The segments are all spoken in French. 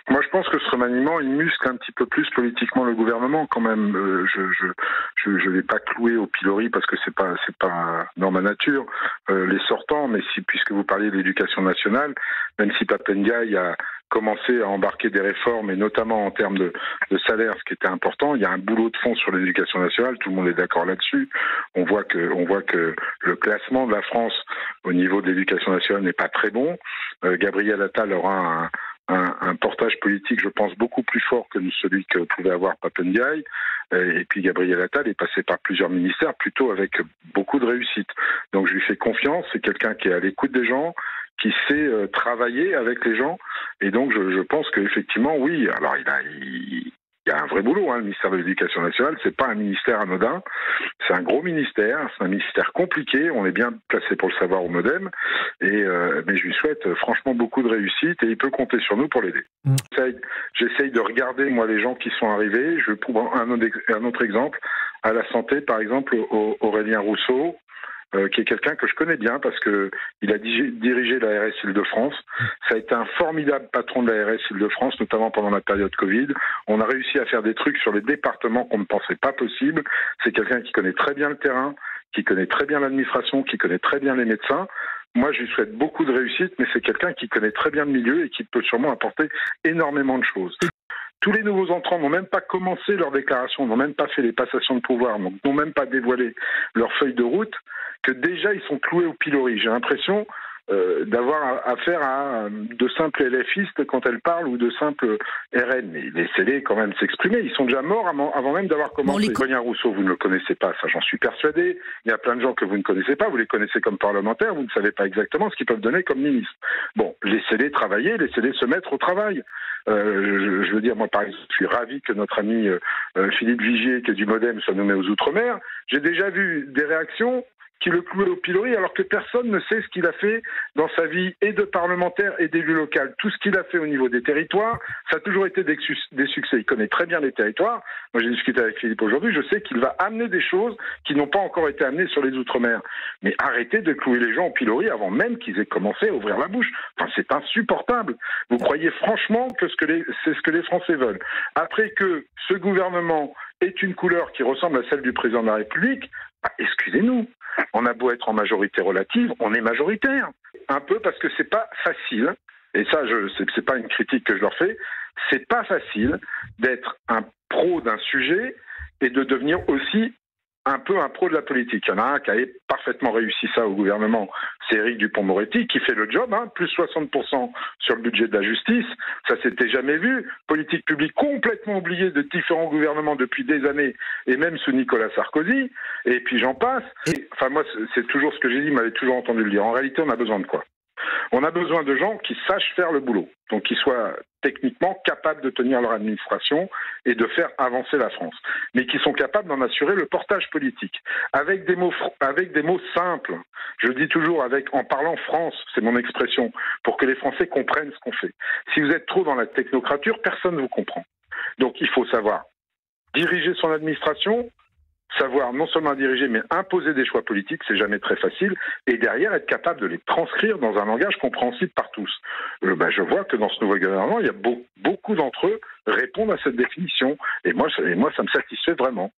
Moi, je pense que ce remaniement, il muscle un petit peu plus politiquement le gouvernement quand même. Je vais pas clouer au pilori parce que c'est pas dans ma nature les sortants. Mais si, puisque vous parliez de l'éducation nationale, même si Pape Ndiaye a commencé à embarquer des réformes et notamment en termes de salaire, ce qui était important, il y a un boulot de fond sur l'éducation nationale. Tout le monde est d'accord là-dessus. On voit que le classement de la France au niveau de l'éducation nationale n'est pas très bon. Gabriel Attal aura un portage politique, je pense, beaucoup plus fort que celui que pouvait avoir Pape Ndiaye. Et puis Gabriel Attal est passé par plusieurs ministères, plutôt avec beaucoup de réussite. Donc je lui fais confiance, c'est quelqu'un qui est à l'écoute des gens, qui sait travailler avec les gens. Et donc je pense qu'effectivement, oui, alors il y a un vrai boulot, le ministère de l'Éducation nationale, c'est pas un ministère anodin, c'est un gros ministère, c'est un ministère compliqué, on est bien placé pour le savoir au MoDem, mais je lui souhaite franchement beaucoup de réussite et il peut compter sur nous pour l'aider. J'essaye de regarder, moi, les gens qui sont arrivés, je vais prendre un autre exemple, à la santé, par exemple, Aurélien Rousseau, qui est quelqu'un que je connais bien parce que il a dirigé l'ARS Île-de-France. Ça a été un formidable patron de l'ARS Île-de-France, notamment pendant la période Covid. On a réussi à faire des trucs sur les départements qu'on ne pensait pas possible. C'est quelqu'un qui connaît très bien le terrain, qui connaît très bien l'administration, qui connaît très bien les médecins. Moi, je lui souhaite beaucoup de réussite, mais c'est quelqu'un qui connaît très bien le milieu et qui peut sûrement apporter énormément de choses. Tous les nouveaux entrants n'ont même pas commencé leur déclaration, n'ont même pas fait les passations de pouvoir, n'ont même pas dévoilé leur feuille de route, que déjà ils sont cloués au pilori. J'ai l'impression d'avoir affaire à de simples LFistes quand elles parlent ou de simples RN. Mais laissez-les quand même s'exprimer. Ils sont déjà morts avant même d'avoir commencé. Aurélien Rousseau, vous ne le connaissez pas, ça j'en suis persuadé. Il y a plein de gens que vous ne connaissez pas, vous les connaissez comme parlementaires, vous ne savez pas exactement ce qu'ils peuvent donner comme ministre. Bon, laissez-les travailler, laissez-les se mettre au travail. Je veux dire, moi par exemple, je suis ravi que notre ami Philippe Vigier, qui est du MoDem, soit nommé aux Outre-mer. J'ai déjà vu des réactions qui le clouait au pilori alors que personne ne sait ce qu'il a fait dans sa vie et de parlementaire et d'élu local. Tout ce qu'il a fait au niveau des territoires, ça a toujours été des succès. Il connaît très bien les territoires. Moi, j'ai discuté avec Philippe aujourd'hui. Je sais qu'il va amener des choses qui n'ont pas encore été amenées sur les Outre-mer. Mais arrêtez de clouer les gens au pilori avant même qu'ils aient commencé à ouvrir la bouche. Enfin, c'est insupportable. Vous croyez franchement que c'est ce que les Français veulent. Après que ce gouvernement ait une couleur qui ressemble à celle du président de la République, excusez-nous. On a beau être en majorité relative, on est majoritaire. Un peu parce que c'est pas facile, et ça, c'est pas une critique que je leur fais, c'est pas facile d'être un pro d'un sujet et de devenir aussi un peu un pro de la politique. Il y en a un qui a parfaitement réussi ça au gouvernement, c'est Éric Dupond-Moretti, qui fait le job, plus 60% sur le budget de la justice, ça s'était jamais vu. Politique publique complètement oubliée de différents gouvernements depuis des années, et même sous Nicolas Sarkozy, et puis j'en passe. Enfin moi, c'est toujours ce que j'ai dit, m'avez toujours entendu le dire. En réalité, on a besoin de quoi ? On a besoin de gens qui sachent faire le boulot, donc qui soient techniquement capables de tenir leur administration et de faire avancer la France, mais qui sont capables d'en assurer le portage politique, avec des mots simples. Je dis toujours en parlant France, c'est mon expression, pour que les Français comprennent ce qu'on fait. Si vous êtes trop dans la technocrature, personne ne vous comprend. Donc il faut savoir diriger son administration, savoir non seulement diriger, mais imposer des choix politiques, c'est jamais très facile, et derrière être capable de les transcrire dans un langage compréhensible par tous. Je vois que dans ce nouveau gouvernement, il y a beaucoup d'entre eux répondent à cette définition, et moi ça me satisfait vraiment.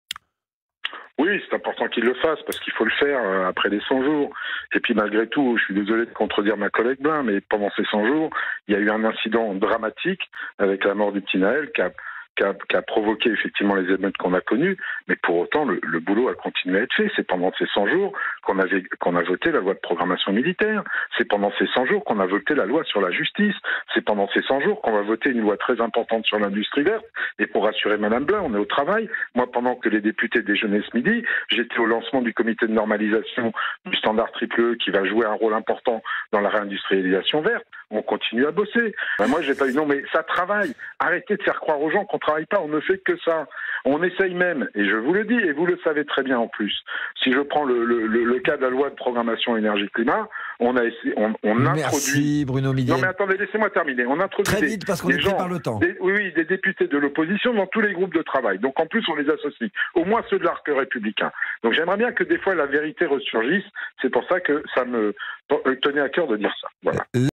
Oui, c'est important qu'ils le fassent, parce qu'il faut le faire après les 100 jours. Et puis malgré tout, je suis désolé de contredire ma collègue Blin, mais pendant ces 100 jours, il y a eu un incident dramatique avec la mort du petit Naël qui a provoqué effectivement les émeutes qu'on a connues, mais pour autant le boulot a continué à être fait. C'est pendant ces 100 jours qu'on a voté la loi de programmation militaire, c'est pendant ces 100 jours qu'on a voté la loi sur la justice, c'est pendant ces 100 jours qu'on va voter une loi très importante sur l'industrie verte, et pour rassurer Madame Blin, on est au travail. Moi, pendant que les députés déjeunaient ce midi, j'étais au lancement du comité de normalisation du standard triple E qui va jouer un rôle important dans la réindustrialisation verte. On continue à bosser. Moi, j'ai pas eu non, mais ça travaille. Arrêtez de faire croire aux gens qu'on travaille pas, on ne fait que ça. On essaye même, et je vous le dis, et vous le savez très bien en plus. Si je prends le cas de la loi de programmation énergie-climat, on Merci introduit... Bruno Millier. Non mais attendez, laissez-moi terminer. On introduit très vite parce qu'on est pris par le temps. Des députés de l'opposition dans tous les groupes de travail. Donc en plus, on les associe. Au moins ceux de l'arc républicain. Donc j'aimerais bien que des fois la vérité ressurgisse. C'est pour ça que ça me tenait à cœur de dire ça. Voilà.